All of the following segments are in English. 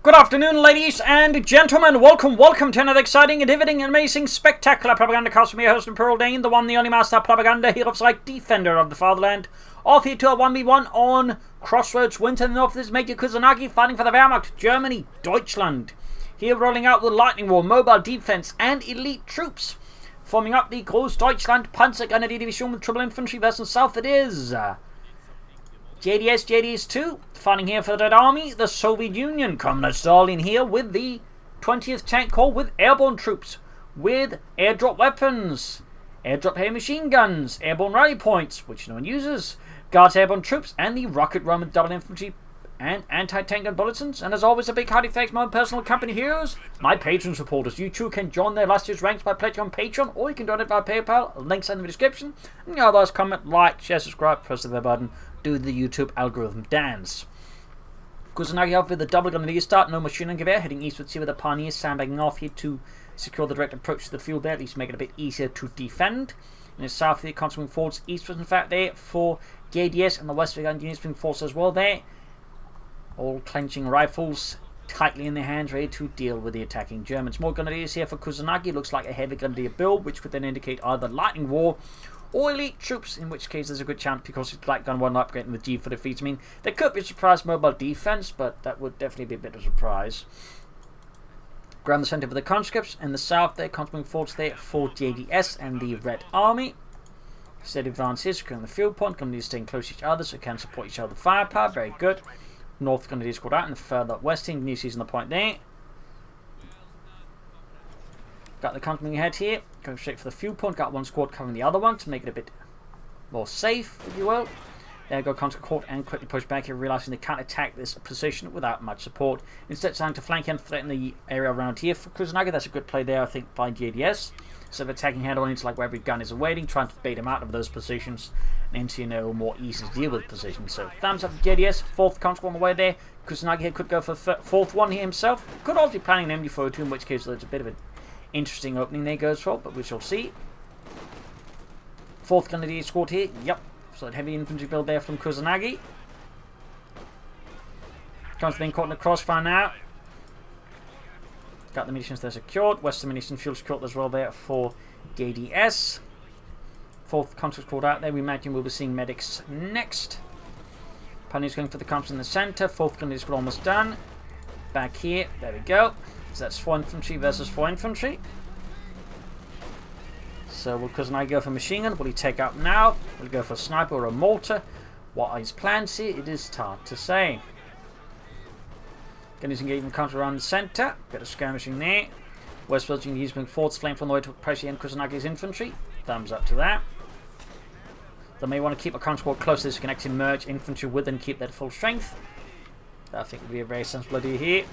Good afternoon, ladies and gentlemen. Welcome to another exciting, riveting, amazing, spectacular Propagandacast from your host, Pearl Dane, the one, the only master of propaganda, hero of sight, defender of the fatherland. Off here to a 1v1 on Crossroads, winter in the north. This is Major Kusanagi fighting for the Wehrmacht, Germany, Deutschland. Here rolling out the Lightning War, mobile defense, and elite troops. Forming up the Großdeutschland Panzergrenadier Division with triple infantry versus south it is. JDSJDS2 fighting here for the Red Army, the Soviet Union. Comrade Stalin here with the 20th Tank Corps with airborne troops, with airdrop weapons, airdrop heavy machine guns, airborne rally points, which no one uses, Guards airborne troops, and the Rocket Run with double infantry and anti-tank gun bulletins. And as always, a big hearty thanks to my own personal company heroes, my Patreon supporters. You too can join their last year's ranks by pledging on Patreon, or you can donate via PayPal. Links in the description. And you others, comment, like, share, subscribe, press the bell button. Do the YouTube algorithm dance. Kusanagi off with the double grenadier start, no machine gun gewehr, heading eastwards here with the pioneers sandbagging off here to secure the direct approach to the field there, at least make it a bit easier to defend. In the south here, concentrating forwards eastwards, in fact, there for JDS, and the west we got units being forced as well there. All clenching rifles tightly in their hands, ready to deal with the attacking Germans. More grenadiers here for Kusanagi, looks like a heavy grenadier build, which would then indicate either Lightning War or elite troops, in which case there's a good chance because it's light gun 1 upgrading with G for defeats. I mean, there could be a surprise mobile defense, but that would definitely be a bit of a surprise. Ground the centre for the conscripts, and the south there, contributing forwards there for JDS and the Red Army. Steady advances, securing the field point, going to need to stay close to each other so can support each other with firepower, very good. North going to need to squad out, and the further west team, new season the point there. Got the company ahead here, going straight for the field point, got one squad covering the other one to make it a bit more safe, if you will. There go counter court and quickly push back here, realising they can't attack this position without much support. Instead, trying to flank and threaten the area around here for Kusanagi. That's a good play there, I think, by JDS. So they're attacking head on into like where every gun is awaiting, trying to bait him out of those positions and into, you know, more easy to deal with positions. So thumbs up to JDS, fourth counter on the way there. Kusanagi here could go for fourth one here himself. Could also be planning an MD42, in which case there's a bit of an interesting opening there goes for, but we shall see. Fourth grenadier squad here, yep. So that heavy infantry build there from Kusanagi. Comes being caught in the crossfire now. Got the munitions there secured. Western munition fuel secured as well there for JDS. Fourth contract squad out there. We imagine we'll be seeing medics next. Pioneers going for the comps in the centre. Fourth grenadier squad almost done. Back here, there we go. So that's 4 infantry versus 4 infantry. So will Kusanagi go for machine gun? Will he take out now? Will he go for a sniper or a mortar? What are his plans here? It is hard to say. Going to engage in counter around the centre. Bit of skirmishing there. West Virginia using forwards flame from the way to pressure in Kusanagi's infantry. Thumbs up to that. They may want to keep a counter squad close to this, can actually merge infantry with and keep that full strength. I think would be a very sensible idea here.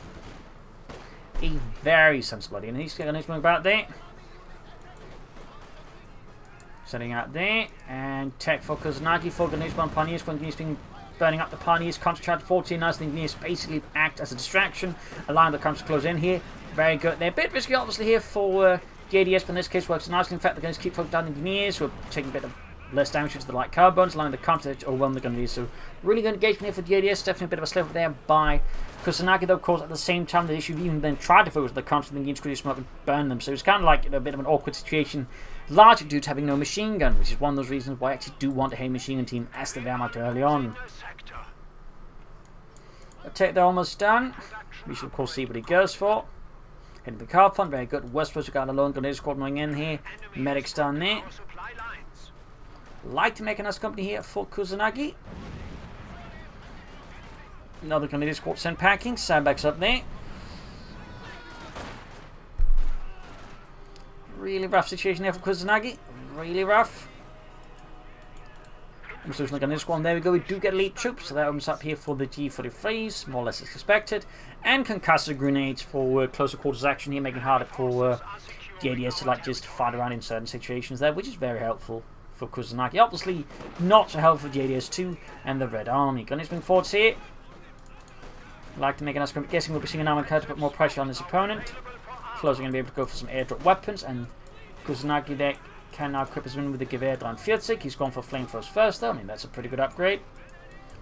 A very sensible idea. And he's going to move about there. Setting out there. And tech for Kusanagi. For Ganesh1 Pioneers. When he's been burning up the Pioneers. Concentrate 14. Nice thing. Nears basically act as a distraction. Allowing the counter to close in here. Very good. They're a bit risky obviously here for JDS. But in this case works nicely. In fact, they're going to keep focused down the engineers. We're taking a bit of less damage to the light carbones, allowing the counter to overwhelm the grenadiers. So really good engagement here for JDS. Definitely a bit of a slip up there by Kusanagi, though, of course, at the same time the issue even then tried to focus the counter, then the smoke and burn them. So it's kind of like a bit of an awkward situation, largely due to having no machine gun, which is one of those reasons why I actually do want a heavy machine gun team as the Wehrmacht early on. Attack, they're almost done. We shall of course see what he goes for. Heading the car front, very good. Westwards, we got a lone grenadier squad going in here. Medics down there. Like to make a nice company here for Kusanagi. Another grenadier squad sent packing. Sandbags up there. Really rough situation here for Kusanagi. Really rough. Solution the grenadier squad. There we go. We do get elite troops. So that opens up here for the G43s. More or less as expected. And concussive grenades for closer quarters action here. Making it harder for JDS to like just fight around in certain situations there. Which is very helpful for Kusanagi. Obviously not so helpful for JDS2 and the Red Army. Gunners moving forwards here. Like to make a nice group. Guessing we'll be seeing an armor cut to put more pressure on his opponent. Closing going to be able to go for some airdrop weapons, and Kusanagi there can now equip his win with the Gewehr 43. He's gone for flamethrowers first though. I mean, that's a pretty good upgrade.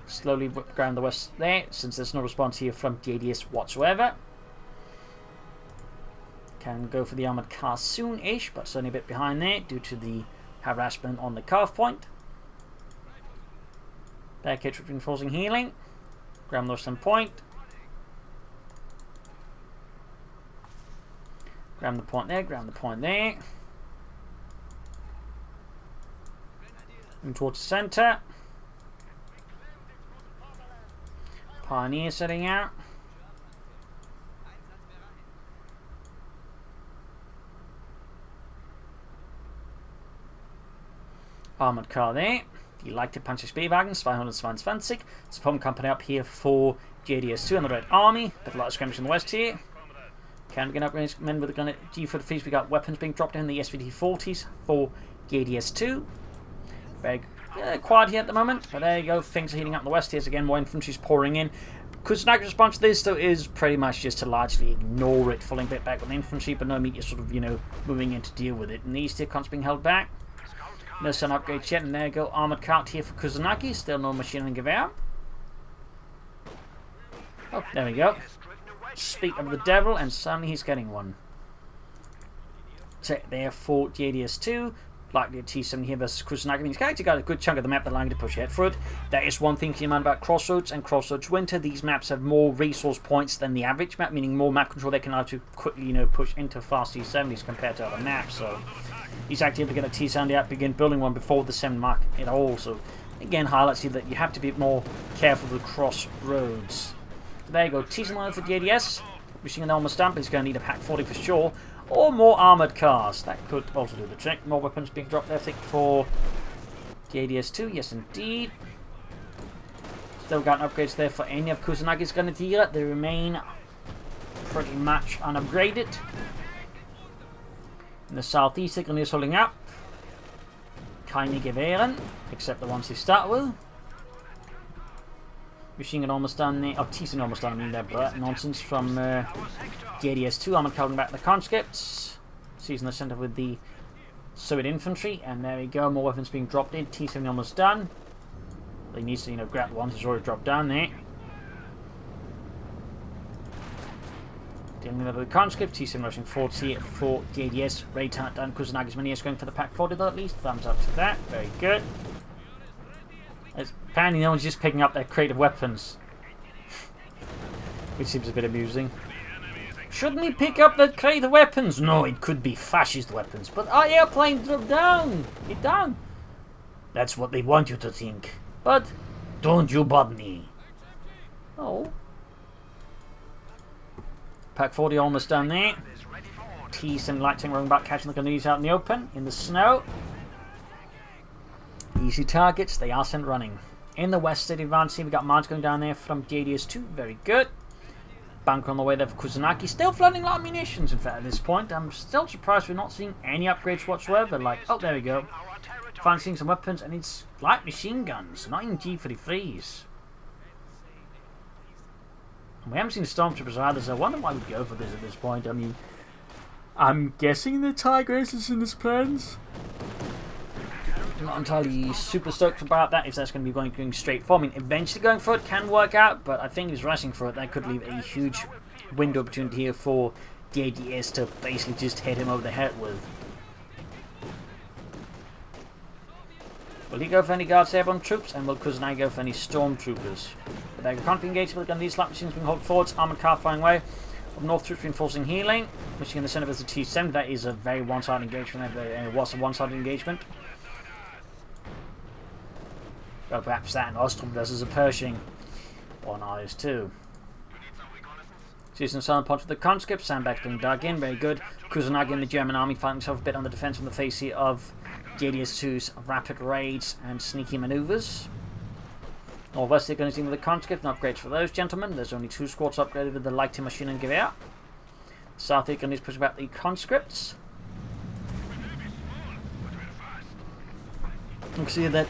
Slowly whip around the west there, since there's no response here from JDS whatsoever. Can go for the armoured car soon-ish, but certainly a bit behind there due to the harassment on the carve point. Back-edge reinforcing healing. Grab those some point. Grab the point there, grab the point there. And towards the centre. Pioneer setting out. Armoured car there. Die leichte Panzer-Spähwagen, 222. Support company up here for JDS2 and the Red Army. Bit of a lot of skirmish in the west here. Can get up men with the gun at G for the fees. We got weapons being dropped in the SVT-40s for JDS2. Very quiet here at the moment, but there you go. Things are heating up in the west. Here's again more infantry's pouring in. Kusanagi's response to this, though, is pretty much just to largely ignore it, falling a bit back with infantry, but no immediate sort of, moving in to deal with it. And these two cons being held back. No sun upgrades yet, and there you go. Armoured cart here for Kusanagi. Still no machine gun gewehr. Oh, there we go. Speak of the devil, and suddenly he's getting one. Set there for JDS2. Likely a T7 here versus Kusanagi. I mean, he's actually got a good chunk of the map that allowing to push ahead for it. That is one thing to keep in mind about Crossroads and Crossroads Winter. These maps have more resource points than the average map, meaning more map control they can allow to quickly, push into fast T70s compared to other maps. So he's actually able to get a T70 out, begin building one before the 7 mark at all. So again, highlights here that you have to be more careful with Crossroads. So there you go, T7 for JDS. Machine gun almost done, but he's going to need a Pack 40 for sure. Or more armoured cars. That could also do the trick. More weapons being dropped there, I think, for JDS2. Yes, indeed. Still got upgrades there for any of Kusanagi's gun dealer. They remain pretty much unupgraded. In the southeast, the gun is holding up. Keine Gewehren, except the ones they start with. Machine gun almost done there. Oh, T7 almost done. I mean, that nonsense from JDS2. I'm covering back the conscripts. Seizing the centre with the Soviet infantry. And there we go. More weapons being dropped in. T7 almost done. He needs to, grab the ones that's already dropped down there. Dealing with the conscript. T7 rushing forward here for JDS. Ready to hunt down Kusanagi's many is going for the Pack 40 though, at least. Thumbs up to that. Very good. Apparently no one's just picking up their creative weapons. Which seems a bit amusing. Shouldn't we pick up the creative weapons? No, it could be fascist weapons. But our airplane dropped down. Get down. That's what they want you to think. But don't you bother me. Oh. Pack 40 almost done there. T7 lighting rolling back, catching the gunners out in the open, in the snow. Easy targets, they are sent running. In the west state advancing, we got mines going down there from JDS2, very good. Bunker on the way there for Kusanagi, still flooding a lot of munitions in fact at this point. I'm still surprised we're not seeing any upgrades whatsoever, like, oh there we go. Finally seeing some weapons, and it's light machine guns, not even G33s. And we haven't seen the Stormtroopers either, so I wonder why we'd go for this at this point. I mean, I'm guessing the Tigers is in his plans. I'm not entirely super stoked about that if that's going to be going straight for. I mean, eventually going for it can work out, but I think he's rushing for it. That could leave a huge window opportunity here for JDS to basically just hit him over the head with. Will he go for any Guards Airborne troops, and will Kusanagi go for any Stormtroopers? But they can't be engaged with the gun. These light machines being held forwards, armoured car flying away. Up north troops reinforcing healing. Machine in the centre of the T7. That is a very one-sided engagement. It was a one-sided engagement. Well, perhaps that and Ostrom versus a Pershing. Or an IS-2. Season southern part of the conscript. Sandbags being dug in. Very good. Kusanagi and the German army finding himself a bit on the defence in the face here of JDS2's rapid raids and sneaky manoeuvres. Northwest they're going to deal with the conscript. No upgrades for those gentlemen. There's only 2 squads upgraded with the light machine and gewehr. South they're going to push back the conscripts. You can see that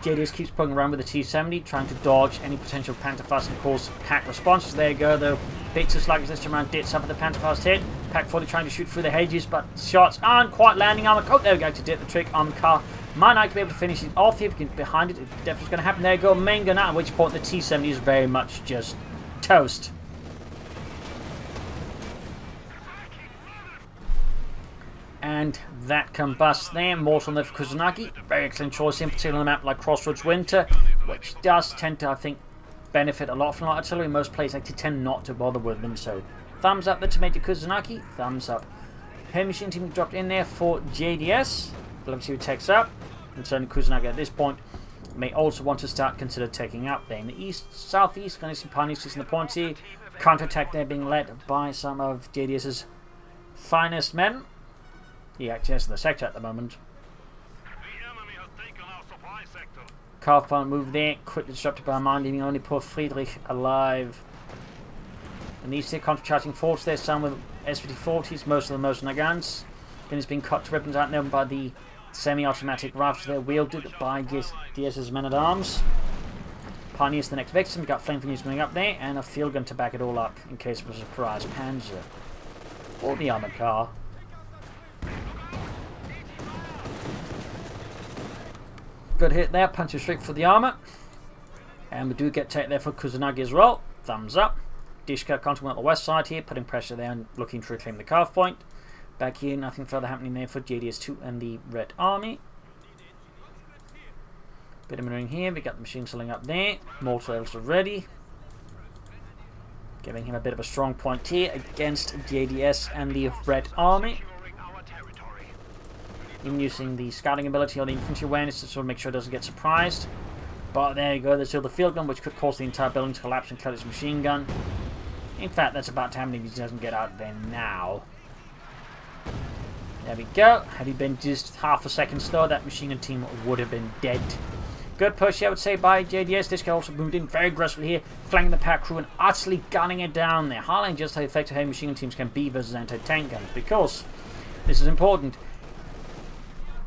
JDS keeps poking around with the T70, trying to dodge any potential Pantherfast and cause pack responses. There you go, though. Bits of sluggers this time around did some of the Pantherfast hit. Pack 40 trying to shoot through the hedges, but shots aren't quite landing. Oh, there we go, to did the trick. Car Might not be able to finish it off here. Behind it, it's definitely going to happen. There you go, main gun out, at which point the T-70 is very much just toast. And that combusts there. Mortal lift Kusanagi. Very excellent choice, in particular on a map like Crossroads Winter, which does tend to, I think, benefit a lot from light artillery. Most players actually tend not to bother with them, so thumbs up there to Major Kusanagi. Thumbs up. Heavy machine team dropped in there for JDS. Let's see who takes up. And certainly Kusanagi at this point may also want to start consider taking up there. In the east, southeast, going to see pioneers in the points here. Counterattack there being led by some of JDS's finest men. He actually has the sector at the moment. Kaufmann move there, quickly disrupted by Armand, leaving only poor Friedrich alive. And these two counter-charging forts there, some with S-50-40s, most of the mercenary guns. Then it's been cut to ribbons out there by the semi-automatic rifles there, wielded by DS's men-at-arms. Pioneers the next victim. We've got flame fingers moving up there, and a field gun to back it all up in case of a surprise panzer. Or the armored car. Good hit there, punches straight for the armor. And we do get take there for Kusanagi as well. Thumbs up. Dishka continuing on the west side here, putting pressure there and looking to reclaim the carve point. Back here, nothing further happening there for JDS2 and the Red Army. Bit of maneuvering here, we got the machine selling up there. Mortar levels are ready. Giving him a bit of a strong point here against JDS and the Red Army. Even using the scouting ability on the infantry awareness to sort of make sure it doesn't get surprised. But there you go, there's still the field gun, which could cause the entire building to collapse and kill his machine gun. In fact, that's about to happen if he doesn't get out there now. There we go. Had he been just half a second slower, that machine gun team would have been dead. Good push, I would say, by JDS. This guy also moved in very aggressively here, flanking the pack crew and utterly gunning it down there. Highlighting just how effective heavy machine gun teams can be versus anti-tank guns, because this is important.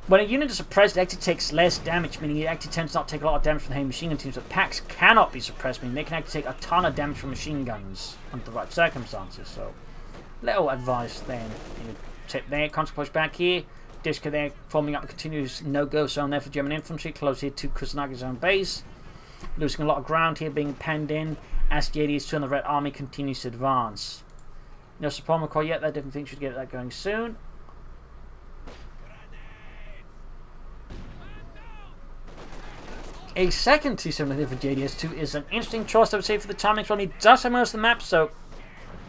When a unit is suppressed, it actually takes less damage, meaning it actually tends not to take a lot of damage from the heavy machine gun teams, but packs cannot be suppressed, meaning they can actually take a ton of damage from machine guns under the right circumstances. So, little advice then. Tip there, constant push back here. Dishka there, forming up a continuous no-go zone there for German infantry, close here to Kusanagi's own base. Losing a lot of ground here, being penned in as JDS2 and the Red Army continues to advance. No support call yet, I definitely think should get that going soon. A second T-70 for JDS2 is an interesting choice, I would say, for the timing. He does have most of the map, so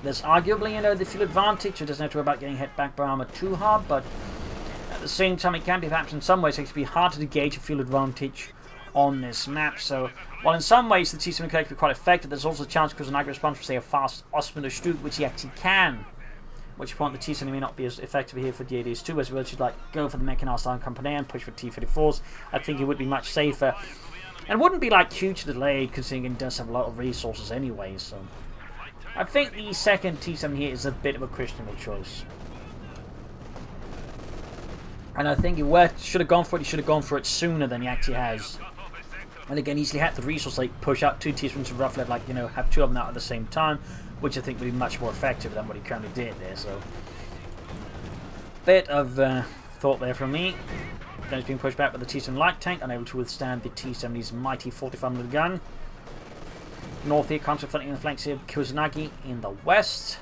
there's arguably, the field advantage. It doesn't have to worry about getting hit back by armor too hard, but at the same time, it can be perhaps in some ways it can be harder to gauge a field advantage on this map. So, while in some ways the T-70 can be quite effective, there's also a chance Kusanagi responds for, say, a fast Osmanderstug, which he actually can. At which point the T-70 may not be as effective here for JDS2, as well as you'd like go for the mechanized iron company and push for T-34s. I think it would be much safer. And wouldn't be like huge delayed, considering it does have a lot of resources anyway, so I think the second T-70 here is a bit of a questionable choice. And I think he should have gone for it, he should have gone for it sooner than he actually has. And again, easily had the resource, like push out two T-70s to roughly have two of them out at the same time, which I think would be much more effective than what he currently did there, so bit of thought there from me. Then it's being pushed back by the T-70 light tank, unable to withstand the T-70's mighty 45mm gun. North here, constant flanking the flanks here, Kusanagi in the west.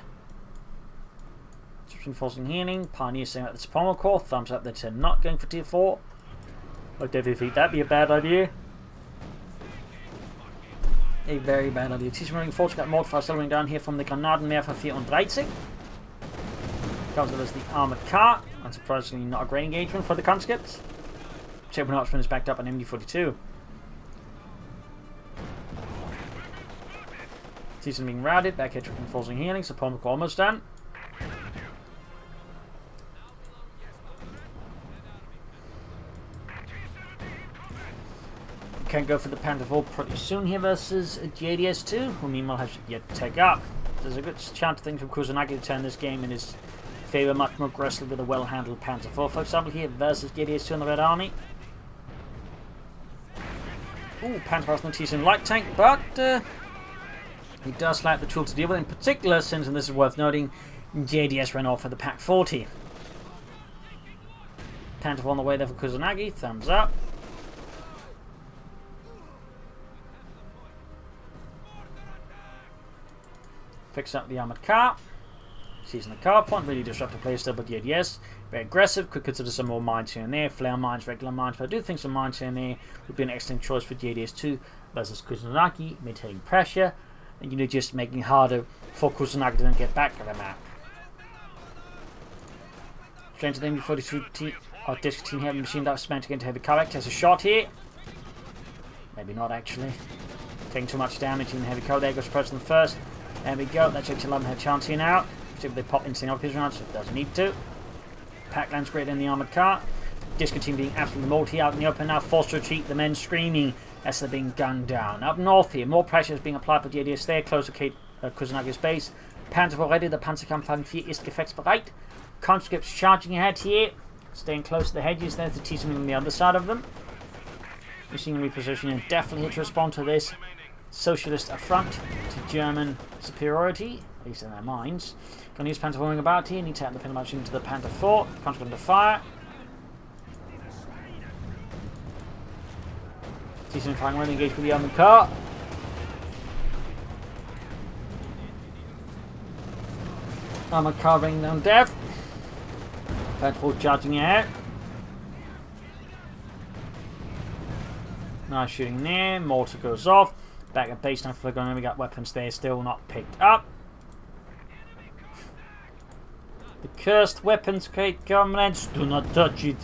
Reinforcing healing, Pioneer saying about the Pommel Corps, thumbs up there to not going for Tier 4. I definitely think that'd be a bad idea. A very bad idea. T-70 running forward, got more fire settling down here from the Granadenwerfer 34. Comes with us the armored car. Unsurprisingly, not a great engagement for the conscripts. Chapman Archman is backed up on MD-42. T-70 being routed, back here tripping forcing healing, so Pommel Corps almost done. Can go for the Panther 4 pretty soon here versus JDS2, who meanwhile has yet to take up. There's a good chance I think for Kusanagi to turn this game in his favour much more aggressively with a well-handled Panther 4, for example, here versus JDS2 and the Red Army. Ooh, Panther has no T-70 light tank, but he does lack the tool to deal with, in particular since, and this is worth noting, JDS ran off for the Pak 40. Panther on the way there for Kusanagi. Thumbs up. Picks up the armoured car. Seizing the car point. Really disruptive play still, but JDS. Very aggressive. Could consider some more mines here and there. Flare mines, regular mines. But I do think some mines here and there would be an excellent choice for JDS2 versus Kusanagi. Maintaining pressure. And just making it harder for Kusanagi to then get back to the map. Straight to the MB42 or Disc Team Heavy Machine that was meant to get into heavy character. Has a shot here. Maybe not actually. Taking too much damage in the heavy cover. There goes President first. There we go. That's actually 11 head chance here now. See if they pop in single piece rounds, so it doesn't need to. Pack lands great in the armoured car. Disco team being absolutely multi out in the open now. Forced to retreat. The men screaming as they're being gunned down. Up north here, more pressure is being applied by JDS there. Close to Kusanagi's base. Panzer already. The Panzerkampf 4 ist gefechtsbereit. Conscripts charging ahead here. Staying close to the hedges. There's the T-team on the other side of them. Machine repositioning. Definitely here to respond to this socialist affront to German superiority, at least in their minds. Going to use Panther forming about here. Need to add the pin machine into the Panther 4. Conscript under fire. Decent firing ready, engaged with the armored car. Armored car bringing down death. Panther 4 charging ahead. Nice shooting there. Mortar goes off. Back at base now for the gun. We got weapons there still not picked up. The cursed weapons crate, comrades. Do not touch it,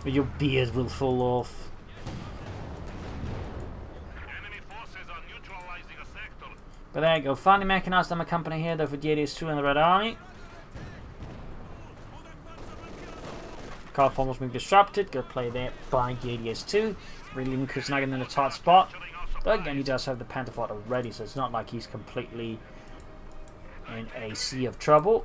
or your beard will fall off. Enemy forces are neutralizing a sector. But there you go. Finally mechanized armor company here though for JDS2 and the Red Army. Car almost being disrupted. Good play there by JDS2. Really leaving Kusanagi in a tight spot. But again, he does have the Panther fight already, so it's not like he's completely in a sea of trouble.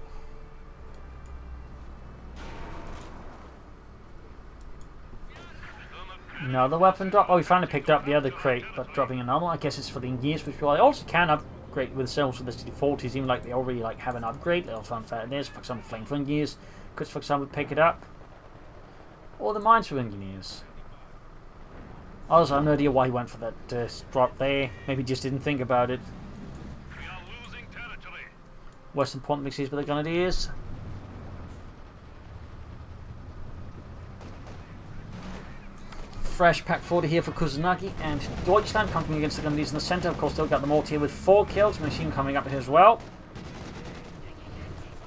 Another weapon drop. Oh, we finally picked up the other crate, but dropping another. I guess it's for the engineers, which I also can upgrade with themselves with the CD40s, even like they already have an upgrade. Little fun fact there. For example, flamethrower engineers could, for example, pick it up. Or the minesweeper engineers. Also, I have no idea why he went for that drop there. Maybe he just didn't think about it. We are losing territory. Western point mixes with the Grenadiers. Fresh pack 40 here for Kusanagi and Deutschland coming against the Grenadiers in the centre. Of course, still got them all here with 4 kills. Machine coming up here as well.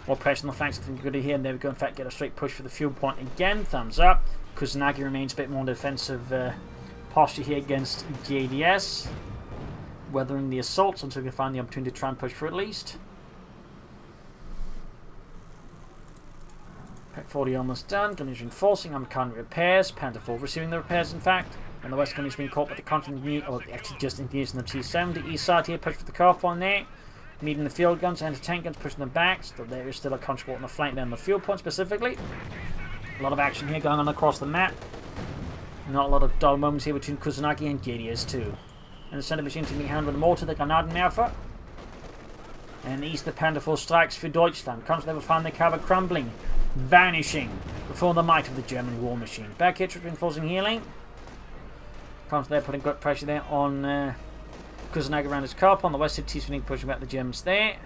More pressure on the flanks from good here, and there we go. In fact, get a straight push for the fuel point again. Thumbs up. Kusanagi remains a bit more defensive posture here against JDS. Weathering the assaults until we can find the opportunity to try and push for at least. Pack 40 almost done. Gunners reinforcing. I'm currently repairs. Panther 4 receiving the repairs, in fact. And the West Gunners being caught by the continent, or actually just engaged in the T-70. East side here, push for the car point there. Meeting the field guns and the tank guns, pushing them back. So there is still a conscript on the flank there on the field point specifically. A lot of action here going on across the map. Not a lot of dull moments here between Kusanagi and JDS2. And the center machine team being handled with the mortar, the Granadenwerfer. And the east, the Panther 4 strikes for Deutschland. Comes never find their cover crumbling, vanishing before the might of the German war machine. Back here, reinforcing healing. Comes there, putting good pressure there on Kusanagi around his car. On the west side, T-Swing pushing back the Germans there.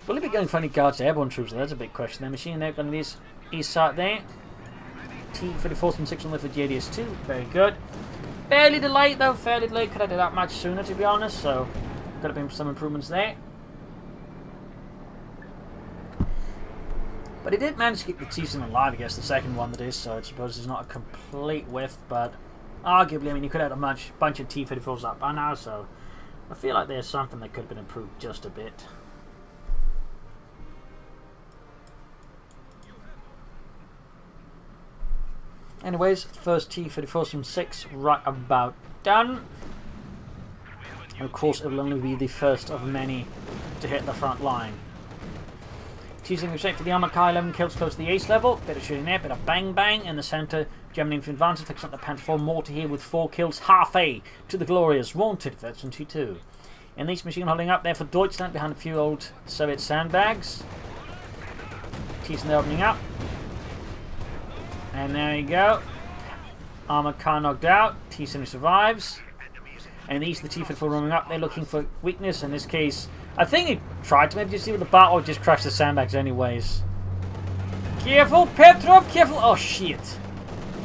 Will he be going for any guards to airborne troops? That's a big question. Their machine there, going to this east side there. T-34 and 6 on there for JDS2. Very good. Fairly delayed though, fairly delayed. Could have done that much sooner, to be honest. So, could have been some improvements there. But he did manage to keep the T-Swing alive, I guess, the second one that is. So, I suppose it's not a complete whiff, but arguably, I mean, you could have had a bunch of T-34s up by now. So, I feel like there's something that could have been improved just a bit. Anyways, first T-34 from 6 right about done. And of course, it will only be the first of many to hit the front line. T-Swing was for the armor car, 11 kills close to the ace level. Bit of shooting there, bit of bang bang in the centre. German infantry advantage, picks up the Panther 4 mortar here with 4 kills. Half A to the glorious Wanted Veteran T2. And these machine holding up there for Deutschland behind a few old Soviet sandbags. Thyssen opening up. And there you go. Armor car knocked out. Thyssen survives. And these are the T-54 roaming up. They're looking for weakness. In this case, I think he tried to maybe just deal with the battle or just crash the sandbags anyways. Careful, Petrov, careful. Oh, shit.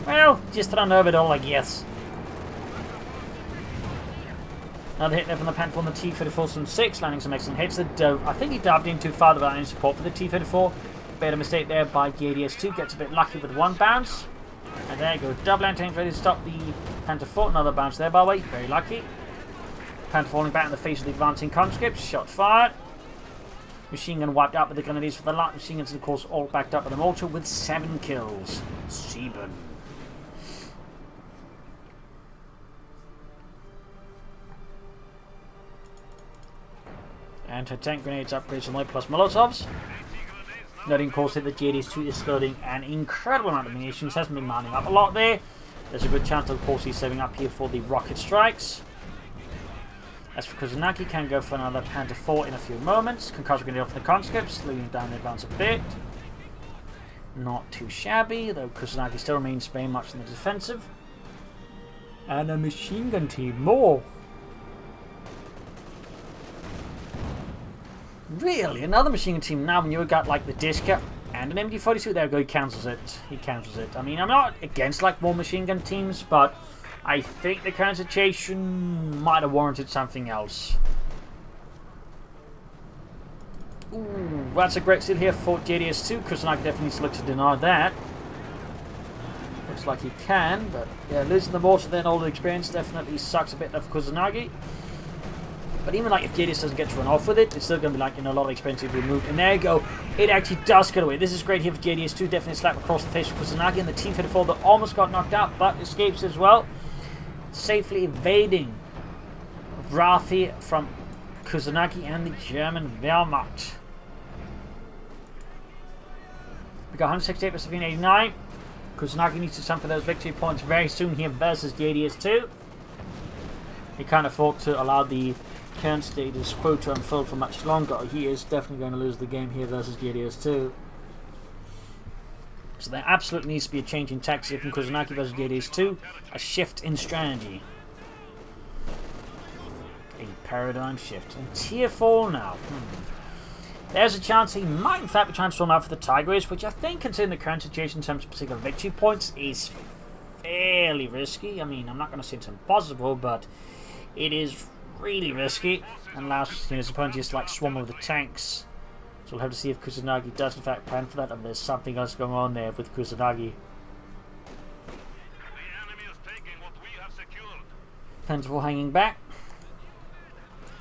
Well, just run over it all, I guess. Another hit there from the Panther on the T-34-6, landing some excellent hits. I think he dived in too far without any support for the T-34. Better mistake there by JDS2. Gets a bit lucky with one bounce. And there you go. Double antennas ready to stop the Panther 4. Another bounce there, by the way. Very lucky. Panther falling back in the face of the advancing conscripts. Shot fired. Machine gun wiped out with the grenadiers for the light. Machine guns, of course, all backed up with the mortar with 7 kills. 7. Anti-tank grenades upgrades on light plus Molotovs. Noting, of course, that the JDS2 is loading an incredible amount of munitions. Hasn't been lining up a lot there. There's a good chance, of course, he's saving up here for the rocket strikes. As for Kusanagi, can go for another Panther 4 in a few moments. Concussive grenade off the conscripts, slowing down the advance a bit. Not too shabby, though Kusanagi still remains very much in the defensive. And a machine gun team, more. Really? Another machine gun team now when you've got like the Diska and an MD-42? There we go, he cancels it. He cancels it. I mean, I'm not against like more machine gun teams, but I think the current situation might have warranted something else. Ooh, that's a great steal here for JDS2. Kusanagi definitely needs to look to deny that. Looks like he can, but yeah, losing the mortar then all the experience definitely sucks a bit of Kusanagi. But even like if JDS doesn't get to run off with it, it's still going to be like, you know, a lot of expense to be removed. And there you go. It actually does get away. This is great here for JDS2. Definitely slap across the face of Kusanagi. And the T-54 that almost got knocked out, but escapes as well. Safely evading Rafi from Kusanagi and the German Wehrmacht. We got 168 versus 89. Kusanagi needs to sum for those victory points very soon here versus JDS2. He can't afford to allow the current status quo to unfold for much longer. He is definitely going to lose the game here versus JDS2. So there absolutely needs to be a change in tactics from Kusanagi versus JDS2. A shift in strategy. A paradigm shift. And tier 4 now. There's a chance he might in fact be trying to storm out for the Tigers, which I think, considering the current situation in terms of particular victory points, is fairly risky. I mean, I'm not going to say it's impossible, but it is really risky and allows his opponent just to like swarm over the tanks. So we'll have to see if Kusanagi does in fact plan for that, and there's something else going on there with Kusanagi. Panther hanging back.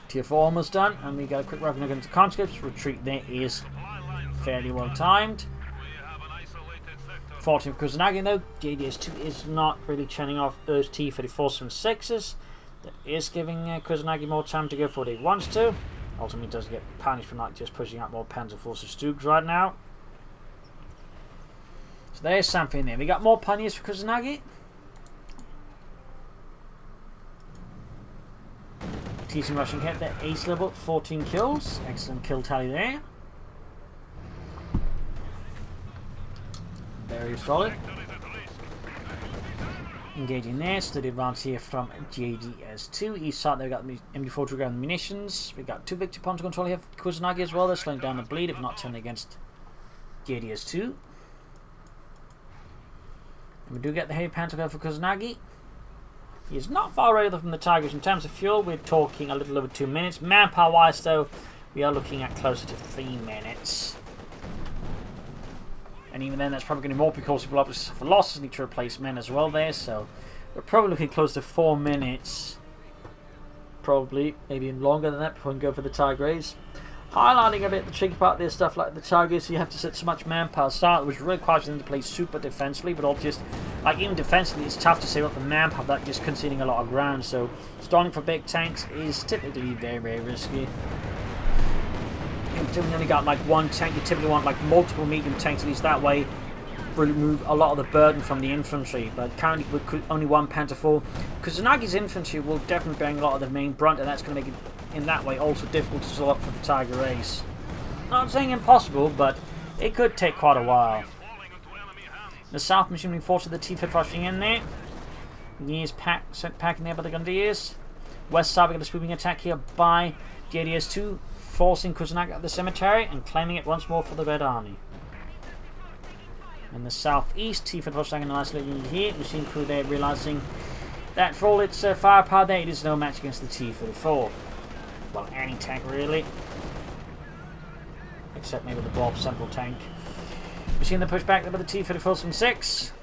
Tier 4 almost done, and we got a quick weapon against the conscripts. Retreat there is fairly well timed. 14 for Kusanagi though. JDS2 is not really churning off those T-34s and 6s. That is giving Kusanagi more time to go for what he wants to. Ultimately does get punished for not just pushing out more Panzer Forces Stoogs right now. So there's something there. We got more puniers for Kusanagi. Thyssen rushing hit there, ace level, 14 kills. Excellent kill tally there. Very solid. Engaging there, steady advance here from JDS2. East side, they've got the MD4 to ground munitions. We've got 2 victory points to control here for Kusanagi as well. They're slowing down the bleed if not turning against JDS2. And we do get the heavy panther go for Kusanagi. He is not far away from the Tigers in terms of fuel. We're talking a little over 2 minutes. Manpower wise though, we are looking at closer to 3 minutes. And even then, that's probably going to be more because people obviously suffer losses, need to replace men as well there. So we're probably looking close to 4 minutes. Probably, maybe even longer than that before we can go for the Tigers. Highlighting a bit the tricky part there, stuff like the Tigers, you have to set so much manpower start, which requires them to play super defensively, but all just, like even defensively, it's tough to save up the manpower that just conceding a lot of ground. So starting for big tanks is typically very, very risky. You typically only got like one tank, you typically want like multiple medium tanks, at least that way remove a lot of the burden from the infantry. But currently with only one Panther 4, Kusanagi's infantry will definitely bring a lot of the main brunt, and that's going to make it in that way also difficult to slow up for the Tiger race. Not saying impossible, but it could take quite a while. The South machinery force of the T-50 rushing in there. Gears packing there by the Grenadiers. West side we got a swooping attack here by JDS2, forcing Kusanagi at the cemetery and claiming it once more for the Red Army. In the southeast, T-50 rushing in a nice little unit here. Machine crew there realizing that for all its firepower there, it is no match against the T-34. Well, any tank really. Except maybe the Bob Central tank. Machine the push back there by the T-34 from 6.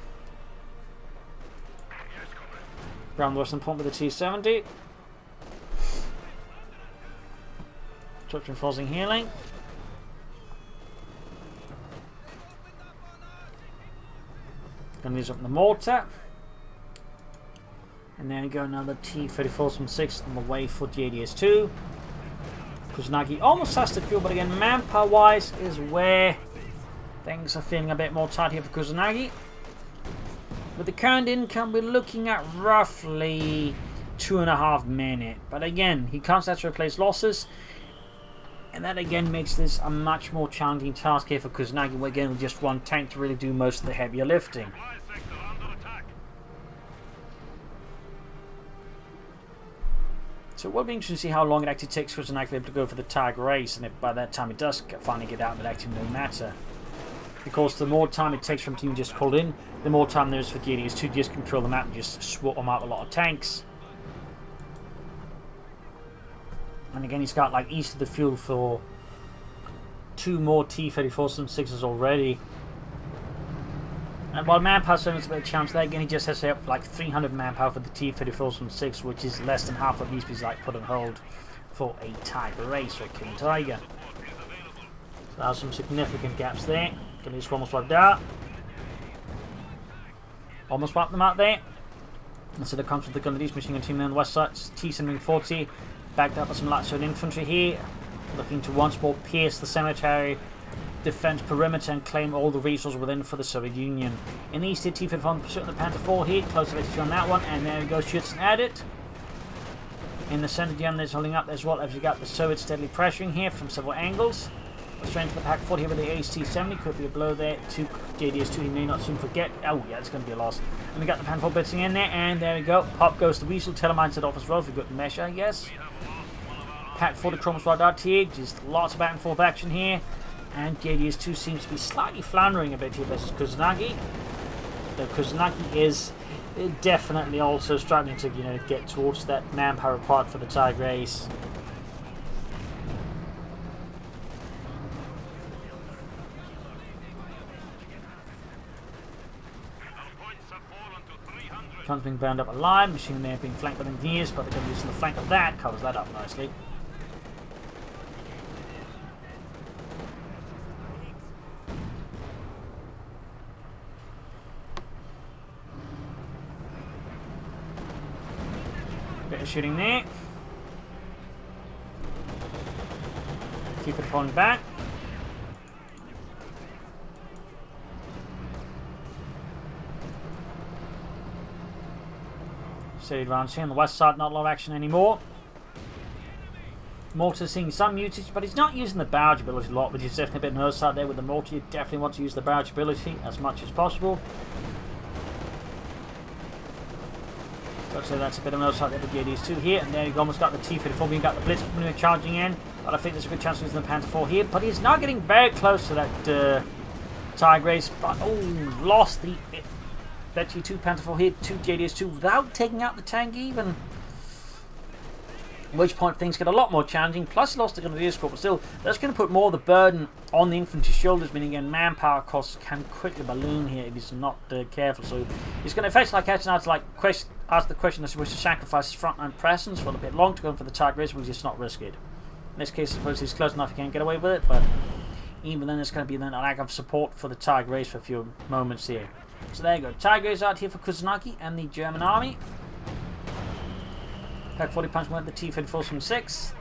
Ground Western point with the T-70. Touch reinforcing healing. Gonna use up the mortar. And there we go, another T-34 from 6 on the way for JDS2. Kusanagi almost has to fuel, but again, manpower wise is where things are feeling a bit more tight here for Kusanagi. With the current income, we're looking at roughly 2.5 minutes. But again, he can't start to replace losses. And that again makes this a much more challenging task here for Kusanagi, where again with just one tank to really do most of the heavier lifting. So it will be interesting to see how long it actually takes Kusanagi to be able to go for the Tiger race, and if by that time it does finally get out, it actually no matter. Because the more time it takes from team just called in, the more time there is for JDS to just control the map and just swap them out with a lot of tanks. And again, he's got like east of the field for 2 more T-34s and 6s already. And while manpower certainly is a bit of a challenge there, again he just has to have like 300 manpower for the T-34s from 6, which is less than half of these pieces like put on hold for a Tiger race or King Tiger. So there's some significant gaps there. Gonna just almost wiped out. Almost wiped them out there. And so the comes with the Grenadiers machine gun team on the west side. T-740 backed up by some light infantry here, looking to once more pierce the cemetery defense perimeter and claim all the resources within for the Soviet Union. In the east here, T-51 pursuing the Panther 4 here, close to on that one, and there we go, shoots and add it. In the center, the there's holding up as well as you got the Soviets steadily pressuring here from several angles. Straight to the Pack 40 here with the AT-70, could be a blow there to JDS2, he may not soon forget. Oh yeah, it's going to be a loss. And we got the Panther 4 blitzing in there, and there we go. Pop goes the Weasel, Telemines it off as well for good measure, yes. Pack 40 Crossroads right out here, just lots of back and forth action here. And JDS2 seems to be slightly floundering a bit here versus Kusanagi. Though Kusanagi is definitely also struggling to, get towards that manpower required for the Tiger race. Guns being burned up alive, machine there being flanked by the engineers, but they're going to use the flank of that, covers that up nicely. Bit of shooting there. Keep it falling back. Steady rounds here on the west side, not a lot of action anymore. Mortar seeing some usage, but he's not using the barrage ability a lot, which is definitely a bit nervous out there with the mortar. You definitely want to use the barrage ability as much as possible. So that's a bit of an outside there with JDS2 here, and there you go, almost got the T-34, we got the Blitz charging in, but I think there's a good chance of using the Panther 4 here, but he's now getting very close to that Tiger race, but lost the Bet you 2 Panther 4 here to JDS2 without taking out the tank even. At which point things get a lot more challenging, plus he lost the Grenadiers Corps, but still, that's going to put more of the burden on the infantry shoulders, meaning again, manpower costs can quickly balloon here if he's not careful. So he's going to effectively now to ask the question as to wish to sacrifice his frontline presence for a bit long to go for the Tiger race, which is not risk it. In this case, I suppose he's close enough he can't get away with it, but even then, there's going to be then a lack of support for the Tiger race for a few moments here. So there you go, Tiger is out here for Kusanagi and the German army. Pack 40 punch went the T-34 from 6.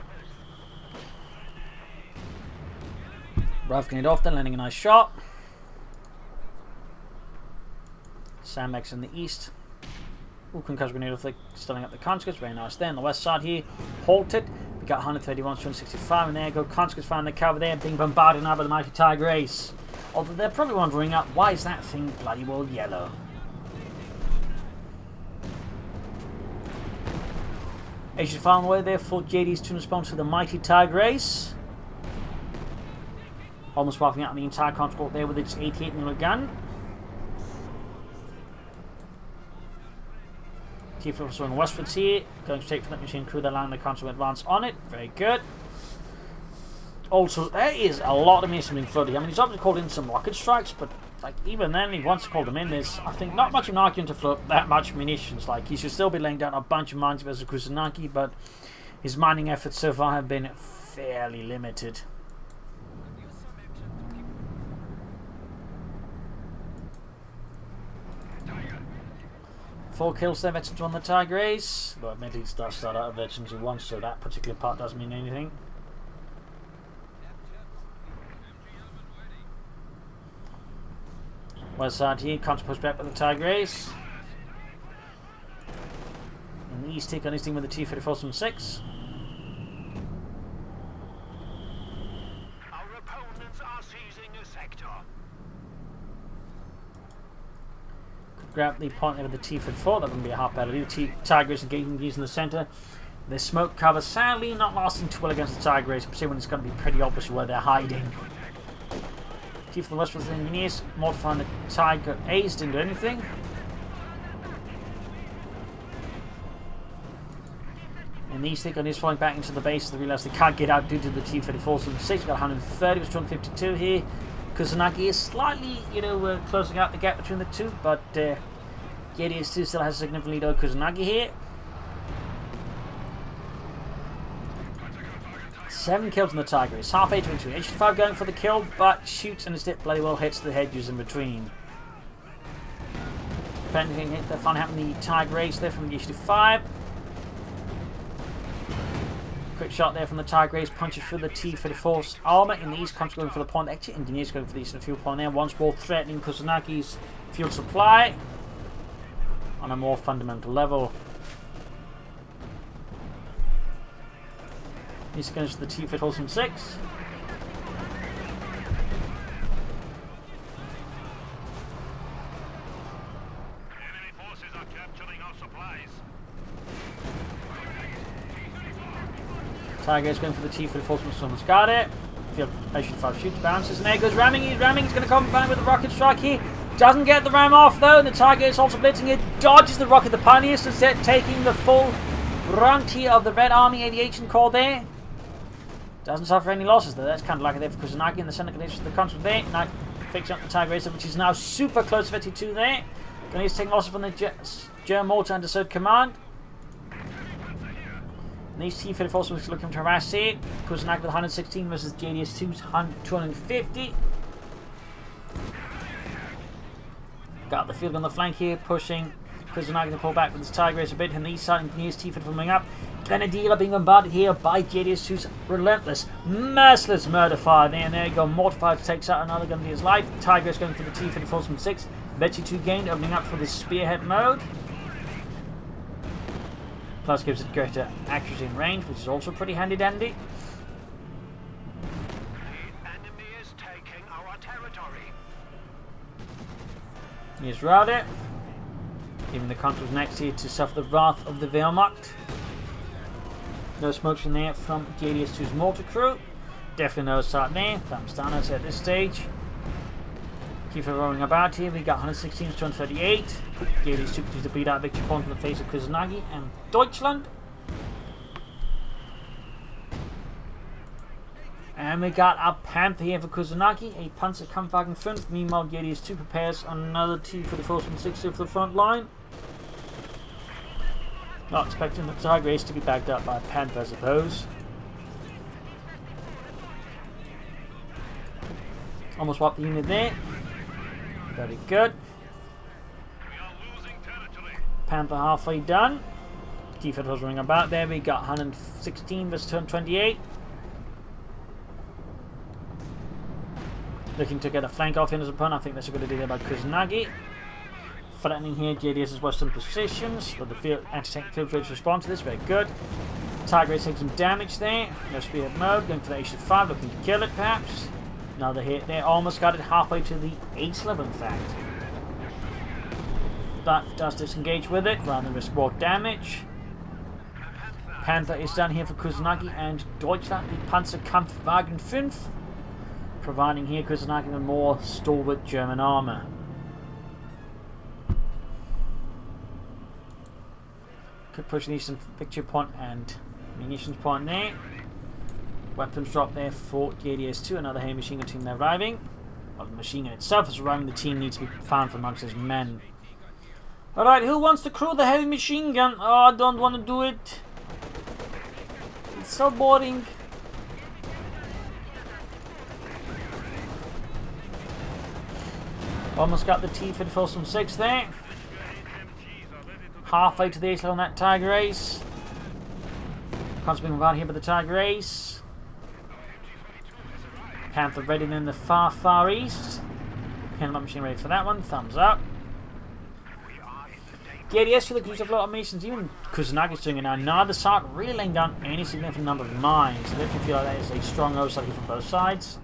Roughing it off, then landing a nice shot. Sandbags in the east. Concuss grenade off, stilling up the conscripts, very nice there. On the west side here, halted We got 131, 265, and there go Conscripts firing the cover there, being bombarded now by the mighty Tiger Ace. Although they're probably wondering, why is that thing bloody well yellow? As you find away there for JD's to respond to the mighty Tiger Ace. Almost wiping out the entire conscript there with its 88mm gun. Chief Officer on westwards here, going straight for that machine crew, they're allowing the conscript advance on it. Very good. Also, there is a lot of munitions being flooded. I mean, he's obviously called in some rocket strikes, but like even then, he wants to call them in. There's, I think, not much of an argument to float that much munitions. Like, he should still be laying down a bunch of mines versus Kusanagi, but his mining efforts so far have been fairly limited. Four kills there, veterans on the Tiger Ace. But admittedly, it does start out of veterans who won, so that particular part doesn't mean anything. West side here, can't push back with the Tiger Ace. And the East take on his team with the T-34 from 6. Our opponents are seizing a sector. Could grab the point there with the T-34, that wouldn't be a half bad idea. The Tiger Ace engaging these in the centre. The smoke cover sadly not lasting too well against the Tiger Ace, particularly when it's going to be pretty obvious where they're hiding. Chief of the West was the engineers, mortifying the Tiger Ace, didn't do anything. And these think on his falling back into the base, they realise they can't get out due to the T-34. So 6 got 130, was 252 here. Kusanagi is slightly, closing out the gap between the two, but JDS2 still has a significant lead over Kusanagi here. 7 kills on the Tiger. It's half 8 to 2. H5 going for the kill, but shoots and his dip bloody well hits the hedges in between. Depending hit the fun happening the Tiger Ace there from the H5. Quick shot there from the Tiger Ace, punches through the T-34's armour. In the East, comes going for the point. Actually, engineers going for the Eastern fuel point there. Once more threatening Kusanagi's fuel supply on a more fundamental level. He's going to the T-34 from 6. Enemy forces are capturing our supplies. Tiger is going for the T-34 from someone's got it. Field H5 shoots, bounces, and there goes ramming. He's ramming. He's going to combine with the rocket strike here. Doesn't get the ram off though, and the Tiger is also blitzing it. Dodges the rocket. The Pioneers instead taking the full brunt here of the Red Army Aviation Corps there. Doesn't suffer any losses though. That's kind of like it there for Kusanagi in the center condition of the conscript there. Now fixing up the Tiger Ace, which is now super close to 52 there. Gonna take losses from the German mortar under third command. And these T-34s are looking to harass here. Kusanagi with 116 versus JDS2's 250. Got the field on the flank here, pushing Kusanagi to pull back with his Tiger Ace a bit. And the east side engineers T-34 coming up. Grenadier being bombarded here by JDS2's relentless, merciless murder fire there. And there you go, Mortified takes out another Grenadier's life. Tiger is going for the T-34s from 6. Betsy 2 gained, opening up for the spearhead mode. Plus gives it greater accuracy and range, which is also pretty handy dandy. The enemy is taking our territory. Here's Rada, giving the controls next here to suffer the wrath of the Wehrmacht. No smokes in there from JDS2's mortar crew. Definitely no start there. Thumbs down at this stage. Keep it rolling about here. We got 116 to 238. JDS2 continues to beat out victory point in the face of Kusanagi and Deutschland. And we got a Panther here for Kusanagi, a Panzerkampfwagen 5. Meanwhile, JDS2 prepares another T-34 from 6 for the front line. Not expecting the Tiger Ace to be backed up by a Panther, I suppose. Almost wiped the unit there. Very good. We are losing territory. Panther halfway done. T-34's running about there. We got 116 versus 228. Looking to get a flank off in his opponent. I think that's a good idea there by Kusanagi. Threatening here JDS's western positions, but the anti-tank field trades respond to this. Very good. Tiger is taking some damage there. No speed up mode, going for the H5, looking to kill it perhaps. Another hit there, almost got it halfway to the ace level in fact. But does disengage with it rather than risk more damage. Panther is down here for Kusanagi and Deutschland, the Panzerkampfwagen 5. Providing here Kusanagi with more stalwart German armour. Could push the eastern victory point and munitions point there. Weapons drop there for JDS2, another heavy machine gun team there arriving. Well, the machine gun itself is arriving, the team needs to be found from amongst his men. Alright, who wants to crew the heavy machine gun? Oh, I don't want to do it. It's so boring. Almost got the T-54 from 6 there. Halfway to the ace level on that Tiger Ace. Constantly around here by the Tiger Ace. Panther ready in the far east. Panel machine ready for that one. Thumbs up. JDS for the cruise of a lot of missions. Even Kusanagi's doing it now. Neither side really laying down any significant number of mines. I definitely feel like that is a strong oversight from both sides.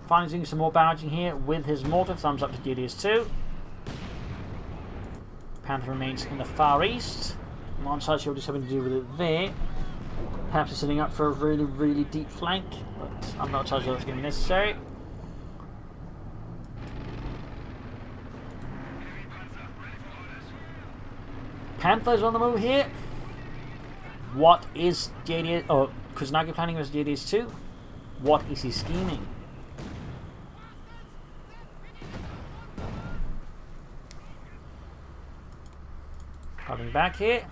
Finally doing some more barraging here with his mortar. Thumbs up to JDS2. Panther remains in the far east. I'm not entirely sure what he's having to do with it there. Perhaps he's setting up for a really deep flank, but I'm not entirely sure that's going to be necessary. Panther's on the move here. What is Kusanagi planning versus JDS2? What is he scheming? Coming back here.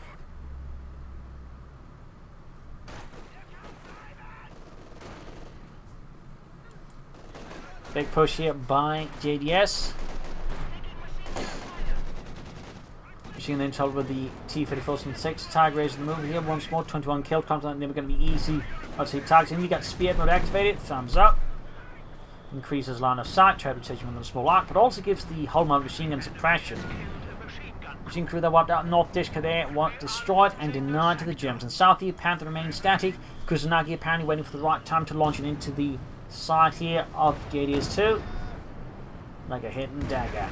Big push here by JDS. Machine then trouble with the T-54 and 6. Tiger raising the move here once more. 21 kill. Comes out never going to be easy. Obviously, targeting. You got spear mode activated. Thumbs up. Increases line of sight. Try to take him with a small arc, but also gives the whole amount of machine gun suppression. Machine crew that wiped out North Dishka there, destroyed and denied to the Germans. And south here, Panther remains static. Kusanagi apparently waiting for the right time to launch it into the side here of JDS2. Like a hidden dagger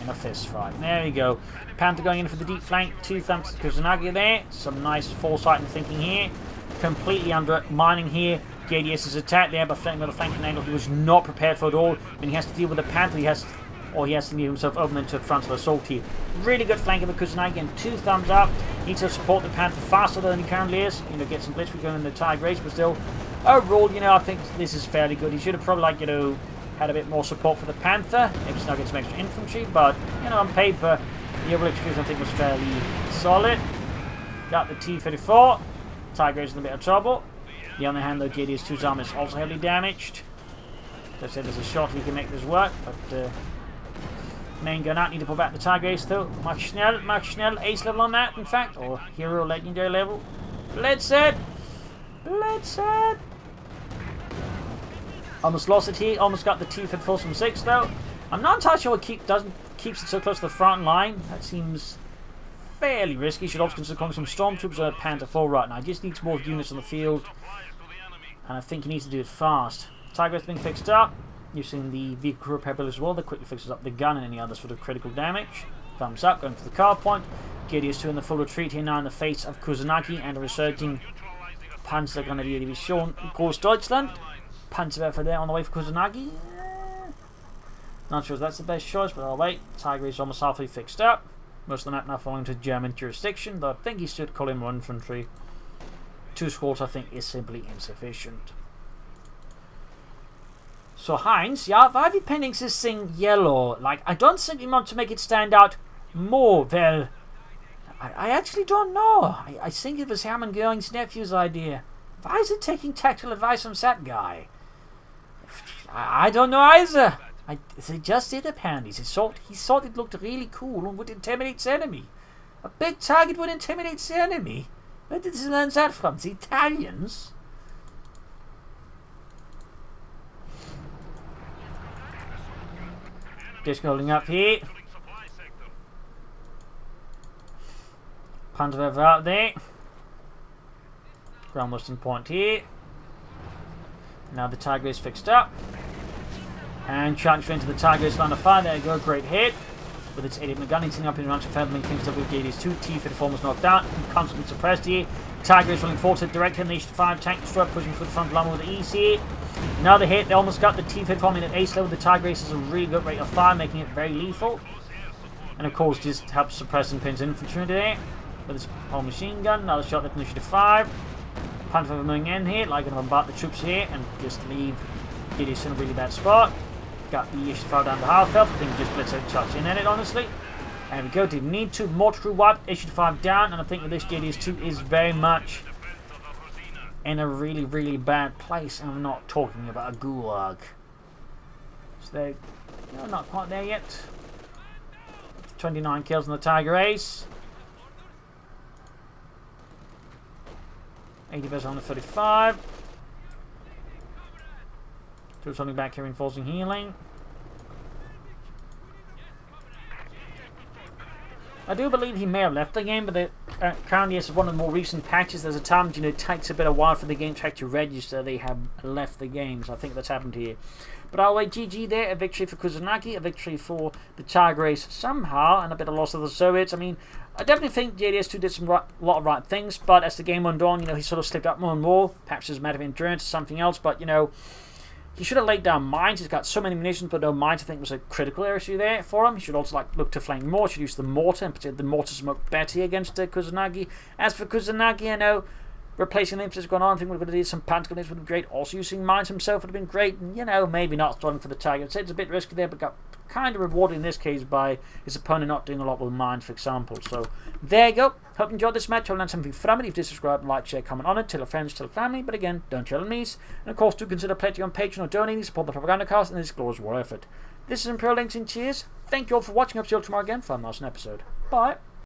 in a fist fight. There we go. Panther going in for the deep flank. 2 thumbs to Kusanagi there. Some nice foresight and thinking here. Completely undermining here JDS's attack there by flanking with a flanking angle he was not prepared for at all. When he has to deal with the Panther, he has to leave himself open into frontal assault here. Really good flanking with Kusanagi and 2 thumbs up. Needs to support the Panther faster than he currently is. Get some blitzkrieg going in the Tiger race, but still, overall, I think this is fairly good. He should have probably, had a bit more support for the Panther. Maybe snug in some extra infantry, but, on paper, the overall execution I think was fairly solid. Got the T-34. Tiger is in a bit of trouble. On the other hand, though, JDS2's arm is also heavily damaged. As I said, there's a shot he can make this work, but main gun out, need to pull back the Tiger Ace though. Max Schnell, ace level on that, in fact, or hero legendary level. Bloodshed! Almost lost it here, almost got the T-54 from 6 though. I'm not entirely sure what keeps it so close to the front line. That seems fairly risky. Should also consider calling some stormtroopers or Panther 4 right now. He just needs more units on the field, and I think he needs to do it fast. Tiger is being fixed up. Using the vehicle repair ability as well, that quickly fixes up the gun and any other sort of critical damage. Thumbs up, going for the car point. JDS2 in the full retreat here now in the face of Kusanagi and a resurging Panzergrenadier-Division. Of course, Deutschland. Panzerwerfer there on the way for Kusanagi. Not sure if that's the best choice, but I'll wait. Tiger is almost halfway fixed up. Most of the map now falling to German jurisdiction, though I think he should call him more infantry. 2 squads I think is simply insufficient. So Heinz, why have you painting this thing yellow? I don't simply want to make it stand out more. Well, I actually don't know. I think it was Hermann Göring's nephew's idea. Why is it taking tactical advice from that guy? I don't know either. They just did apparently. He thought it looked really cool and would intimidate the enemy. A big target would intimidate the enemy. Where did he learn that from? The Italians? Just holding up here. Panzer out there. Ground western point here. Now the Tiger is fixed up. And charged into the Tiger's line of fire. There you go, great hit. With its 88 gun eating up in ranch of feathering things up with JDS2. T-54 was knocked out and constantly suppressed here. Tiger is running forward to direct in the H5 tank destroyer, pushing for the front line with the ease here. Another hit, they almost got the T-54 in at ace level. The Tiger Ace has a really good rate of fire, making it very lethal. And of course, just helps suppress and pins infantry there. With its whole machine gun, another shot at initiative 5. Panther moving in here, like going to bombard the troops here and just leave JDS in a really bad spot. Got the issue 5 down to half health. I think just blitz out charge in at it, honestly. There we go, didn't need to. Mortar crew wipe, issue 5 down, and I think that this JDS2 is very much in a really, really bad place. I'm not talking about a gulag. So they're not quite there yet. 29 kills on the Tiger Ace. 80 on the 35. Troops running back here, reinforcing healing. I do believe he may have left the game, but currently it's one of the more recent patches. There's a time, it takes a bit of while for the game to actually register they have left the game, so I think that's happened here. But I'll wait, GG there, a victory for Kusanagi, a victory for the Tiger Ace somehow, and a bit of loss of the Soviets. I mean, I definitely think JDS2 did a lot of right things, but as the game went on, he sort of slipped up more and more. Perhaps it's a matter of endurance or something else, but he should have laid down mines. He's got so many munitions, but no mines I think was a critical issue there for him. He should also look to flank more. Should use the mortar, and particularly the mortar smoke better against Kusanagi. As for Kusanagi, I know replacing the infantry has gone on. I think we're going to do some panzer grenades would be great. Also using mines himself would have been great. And maybe not starting for the Tiger. I'd say it's a bit risky there, but got kind of rewarded in this case by his opponent not doing a lot with mines, for example. So there you go. Hope you enjoyed this match. I'll learn something from it. If you did, subscribe, like, share, comment on it. Tell your friends, tell your family. But again, don't tell enemies. And of course, do consider pledging on Patreon or donating to support the Propagandacast and this glorious war effort. This is Imperial Links and cheers. Thank you all for watching. I'll see you all tomorrow again for another episode. Bye.